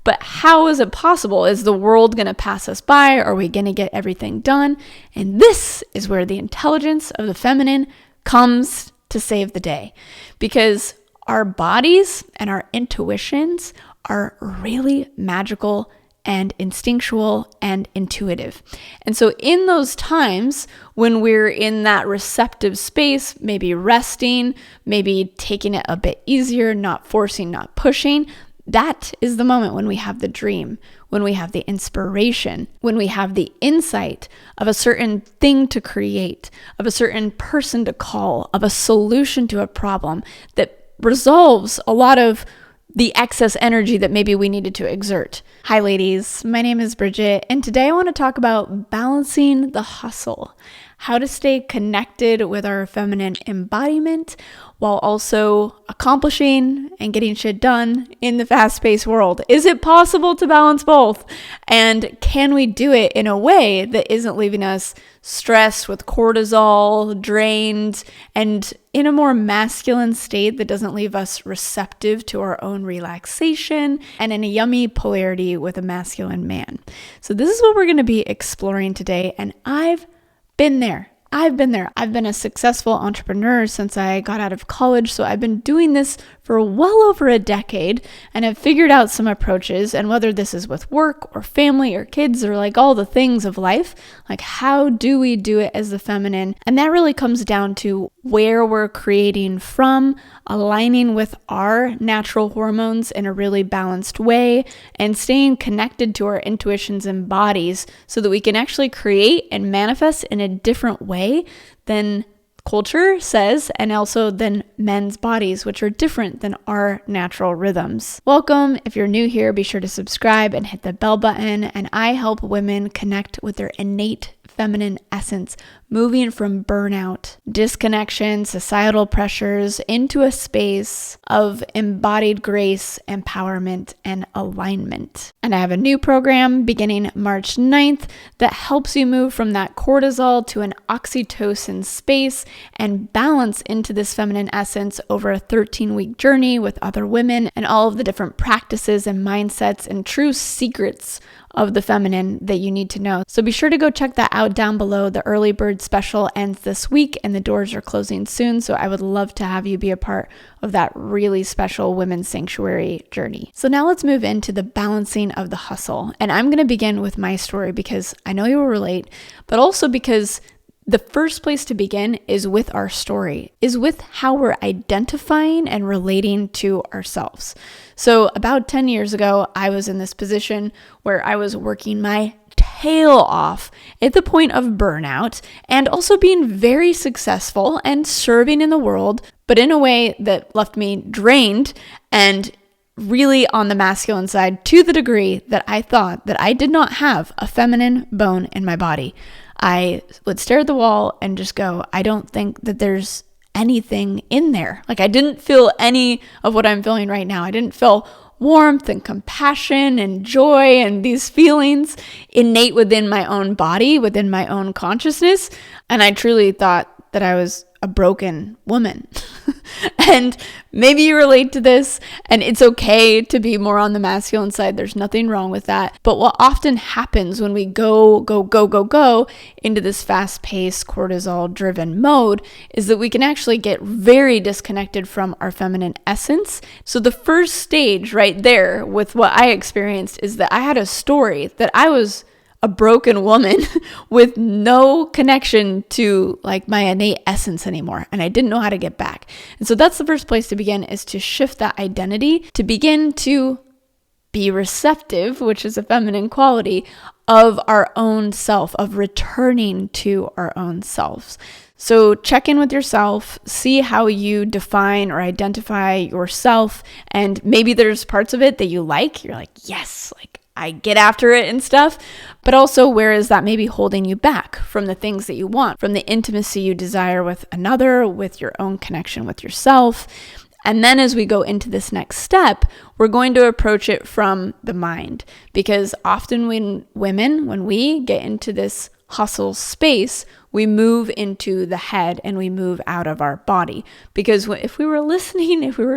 But how is it possible? Is the world going to pass us by? Are we going to get everything done? And this is where the intelligence of the feminine comes to save the day, because our bodies and our intuitions are really magical and instinctual and intuitive. And so in those times when we're in that receptive space, maybe resting, maybe taking it a bit easier, not forcing, not pushing, that is the moment when we have the dream, when we have the inspiration, when we have the insight of a certain thing to create, of a certain person to call, of a solution to a problem that resolves a lot of the excess energy that maybe we needed to exert. Hi ladies, my name is Bridget, and today I want to talk about balancing the hustle, how to stay connected with our feminine embodiment while also accomplishing and getting shit done in the fast-paced world. Is it possible to balance both? And can we do it in a way that isn't leaving us stressed with cortisol, drained, and in a more masculine state that doesn't leave us receptive to our own relaxation, and in a yummy polarity with a masculine man? So this is what we're going to be exploring today, and I've been there. I've been a successful entrepreneur since I got out of college, so I've been doing this for well over a decade and have figured out some approaches. And whether this is with work or family or kids or like all the things of life, like how do we do it as the feminine? And that really comes down to where we're creating from, aligning with our natural hormones in a really balanced way, and staying connected to our intuitions and bodies so that we can actually create and manifest in a different way than culture says, and also than men's bodies, which are different than our natural rhythms. Welcome. If you're new here, be sure to subscribe and hit the bell button. And I help women connect with their innate feminine essence, moving from burnout, disconnection, societal pressures into a space of embodied grace, empowerment, and alignment. And I have a new program beginning March 9th that helps you move from that cortisol to an oxytocin space and balance into this feminine essence over a 13-week journey with other women, and all of the different practices and mindsets and true secrets of the feminine that you need to know. So be sure to go check that out down below. The early bird special ends this week and the doors are closing soon. So I would love to have you be a part of that really special women's sanctuary journey. So now let's move into the balancing of the hustle. And I'm going to begin with my story because I know you will relate, but also because the first place to begin is with our story, is with how we're identifying and relating to ourselves. So about 10 years ago, I was in this position where I was working my tail off at the point of burnout and also being very successful and serving in the world, but in a way that left me drained and really on the masculine side, to the degree that I thought that I did not have a feminine bone in my body. I would stare at the wall and just go, I don't think that there's anything in there. Like I didn't feel any of what I'm feeling right now. I didn't feel warmth and compassion and joy and these feelings innate within my own body, within my own consciousness. And I truly thought that I was a broken woman. And maybe you relate to this, and it's okay to be more on the masculine side. There's nothing wrong with that. But what often happens when we go into this fast-paced, cortisol-driven mode is that we can actually get very disconnected from our feminine essence. So the first stage right there with what I experienced is that I had a story that I was a broken woman with no connection to like my innate essence anymore. And I didn't know how to get back. And so that's the first place to begin, is to shift that identity, to begin to be receptive, which is a feminine quality of our own self, of returning to our own selves. So check in with yourself, see how you define or identify yourself. And maybe there's parts of it that you like. You're like, yes, like I get after it and stuff, but also where is that maybe holding you back from the things that you want, from the intimacy you desire with another, with your own connection with yourself. And then as we go into this next step, we're going to approach it from the mind, because often when we get into this hustle space, we move into the head and we move out of our body. Because if we were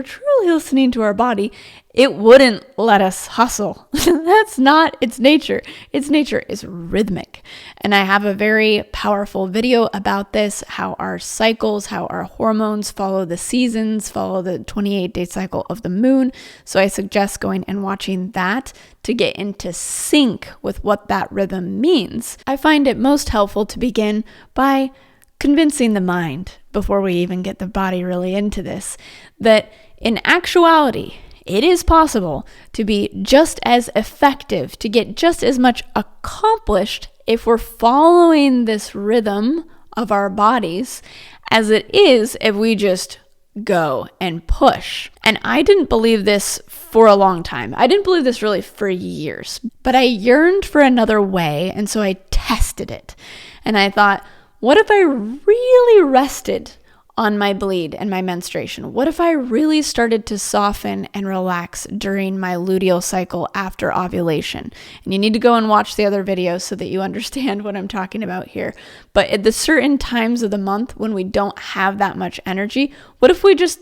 truly listening to our body, it wouldn't let us hustle. That's not its nature. Its nature is rhythmic. And I have a very powerful video about this, how our cycles, how our hormones follow the seasons, follow the 28-day cycle of the moon. So I suggest going and watching that to get into sync with what that rhythm means. I find it most helpful to begin by convincing the mind, before we even get the body really into this, that in actuality, it is possible to be just as effective, to get just as much accomplished if we're following this rhythm of our bodies as it is if we just go and push. And I didn't believe this for a long time. I didn't believe this really for years, but I yearned for another way. And so I tested it. And I thought, what if I really rested on my bleed and my menstruation? What if I really started to soften and relax during my luteal cycle after ovulation? And you need to go and watch the other videos so that you understand what I'm talking about here. But at the certain times of the month when we don't have that much energy, what if we just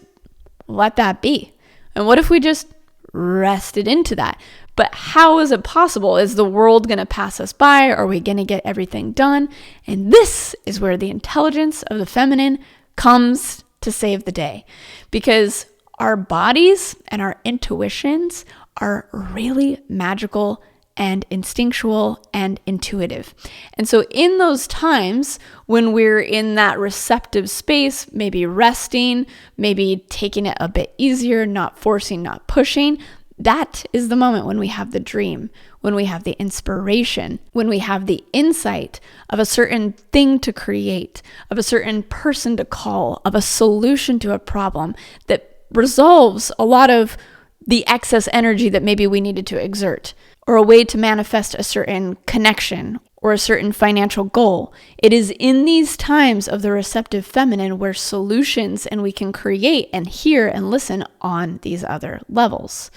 let that be? And what if we just rested into that? But how is it possible? Is the world going to pass us by? Are we going to get everything done? And this is where the intelligence of the feminine comes to save the day, because our bodies and our intuitions are really magical and instinctual and intuitive. And so in those times when we're in that receptive space, maybe resting, maybe taking it a bit easier, not forcing, not pushing, that is the moment when we have the dream, when we have the inspiration, when we have the insight of a certain thing to create, of a certain person to call, of a solution to a problem that resolves a lot of the excess energy that maybe we needed to exert, or a way to manifest a certain connection or a certain financial goal. It is in these times of the receptive feminine where solutions and we can create and hear and listen on these other levels.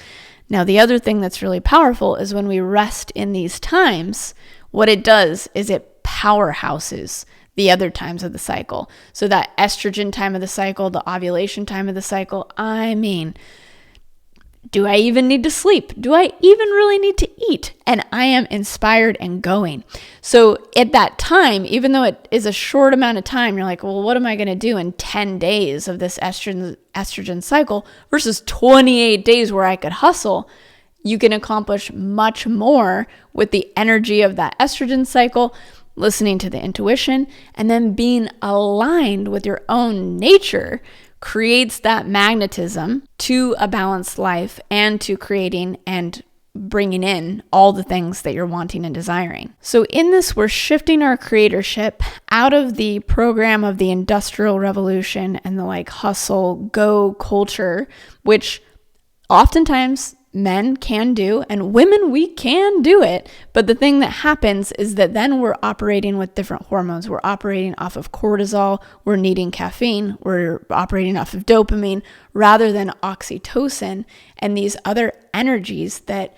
Now, the other thing that's really powerful is when we rest in these times, what it does is it powerhouses the other times of the cycle. So that estrogen time of the cycle, the ovulation time of the cycle, do I even need to sleep? Do I even really need to eat? And I am inspired and going. So at that time, even though it is a short amount of time, you're like, well, what am I going to do in 10 days of this estrogen cycle versus 28 days where I could hustle? You can accomplish much more with the energy of that estrogen cycle, listening to the intuition, and then being aligned with your own nature creates that magnetism to a balanced life and to creating and bringing in all the things that you're wanting and desiring. So in this, we're shifting our creatorship out of the program of the Industrial Revolution and the hustle, go culture, which oftentimes men can do, and women, we can do it. But the thing that happens is that then we're operating with different hormones. We're operating off of cortisol. We're needing caffeine. We're operating off of dopamine rather than oxytocin and these other energies that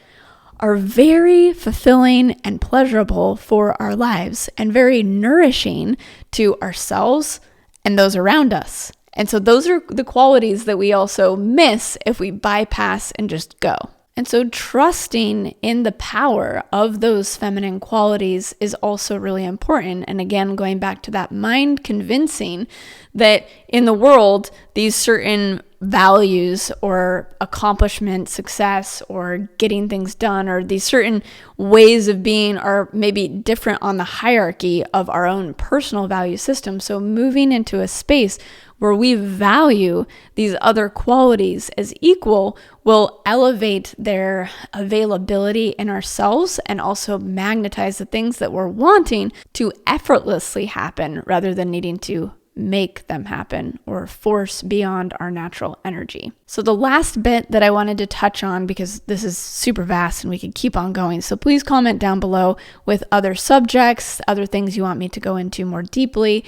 are very fulfilling and pleasurable for our lives and very nourishing to ourselves and those around us. And so those are the qualities that we also miss if we bypass and just go. And so trusting in the power of those feminine qualities is also really important. And again, going back to that mind convincing that in the world, these certain values or accomplishment, success, or getting things done, or these certain ways of being are maybe different on the hierarchy of our own personal value system. So moving into a space where we value these other qualities as equal will elevate their availability in ourselves and also magnetize the things that we're wanting to effortlessly happen rather than needing to make them happen or force beyond our natural energy. So the last bit that I wanted to touch on, because this is super vast and we could keep on going, so please comment down below with other subjects, other things you want me to go into more deeply,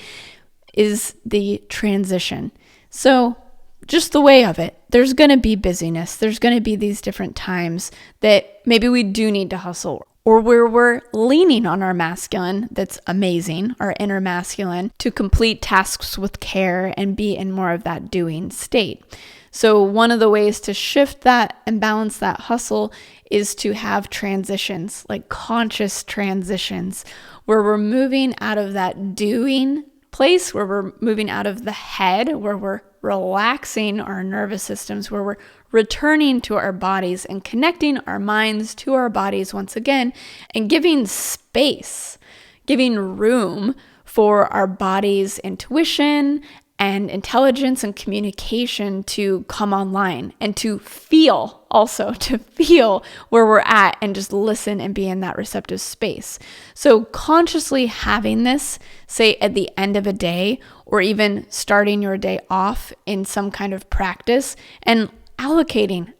is the transition. So just the way of it, there's going to be busyness. There's going to be these different times that maybe we do need to hustle, or where we're leaning on our masculine, that's amazing, our inner masculine, to complete tasks with care and be in more of that doing state. So one of the ways to shift that and balance that hustle is to have transitions, like conscious transitions, where we're moving out of that doing place, where we're moving out of the head, where we're relaxing our nervous systems, where we're returning to our bodies and connecting our minds to our bodies once again, and giving space, giving room for our body's intuition and intelligence and communication to come online, and to feel, also to feel where we're at and just listen and be in that receptive space. So consciously having this, say at the end of a day, or even starting your day off in some kind of practice, and allocating,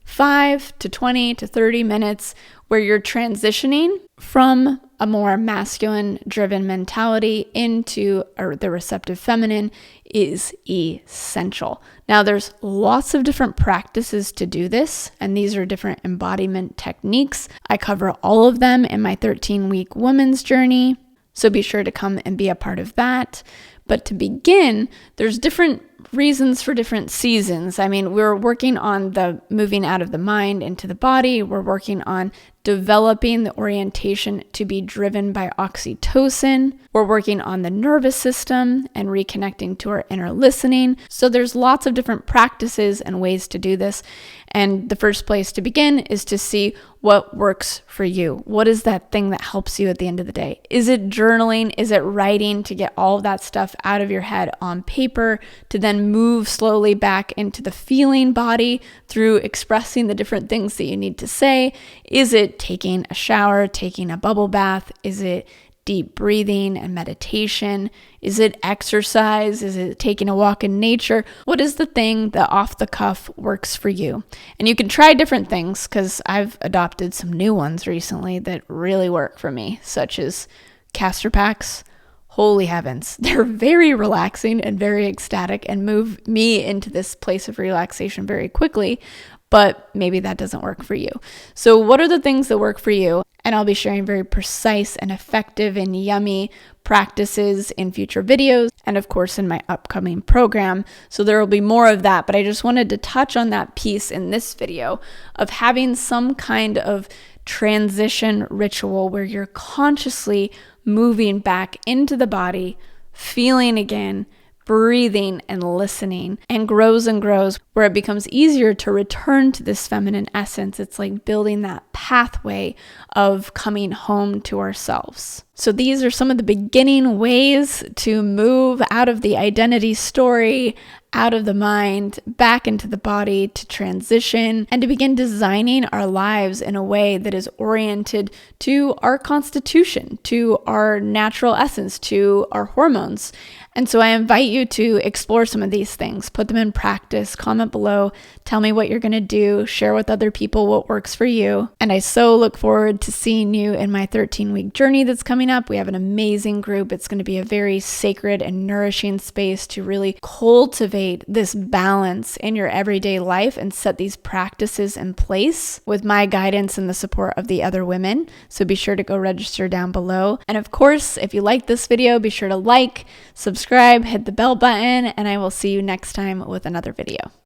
5 to 20 to 30 minutes where you're transitioning from a more masculine driven mentality into the receptive feminine is essential. Now, there's lots of different practices to do this, and these are different embodiment techniques. I cover all of them in my 13-week woman's journey, so be sure to come and be a part of that. But to begin, there's different reasons for different seasons. We're working on the moving out of the mind into the body. We're working on developing the orientation to be driven by oxytocin. We're working on the nervous system and reconnecting to our inner listening. So there's lots of different practices and ways to do this. And the first place to begin is to see what works for you. What is that thing that helps you at the end of the day? Is it journaling? Is it writing to get all of that stuff out of your head on paper, to then move slowly back into the feeling body through expressing the different things that you need to say? Is it taking a shower, taking a bubble bath? Is it deep breathing and meditation? Is it exercise? Is it taking a walk in nature? What is the thing that off the cuff works for you? And you can try different things, because I've adopted some new ones recently that really work for me, such as castor packs. Holy heavens, they're very relaxing and very ecstatic and move me into this place of relaxation very quickly, but maybe that doesn't work for you. So what are the things that work for you? And I'll be sharing very precise and effective and yummy practices in future videos, and of course in my upcoming program. So there will be more of that, but I just wanted to touch on that piece in this video of having some kind of transition ritual where you're consciously moving back into the body, feeling again, breathing and listening, and grows, where it becomes easier to return to this feminine essence. It's like building that pathway of coming home to ourselves. So these are some of the beginning ways to move out of the identity story, out of the mind, back into the body, to transition and to begin designing our lives in a way that is oriented to our constitution, to our natural essence, to our hormones. And so I invite you to explore some of these things, put them in practice, comment below, tell me what you're going to do, share with other people what works for you. And I so look forward to seeing you in my 13-week journey that's coming up. We have an amazing group. It's going to be a very sacred and nourishing space to really cultivate this balance in your everyday life and set these practices in place with my guidance and the support of the other women. So be sure to go register down below. And of course, if you like this video, be sure to like, subscribe, hit the bell button, and I will see you next time with another video.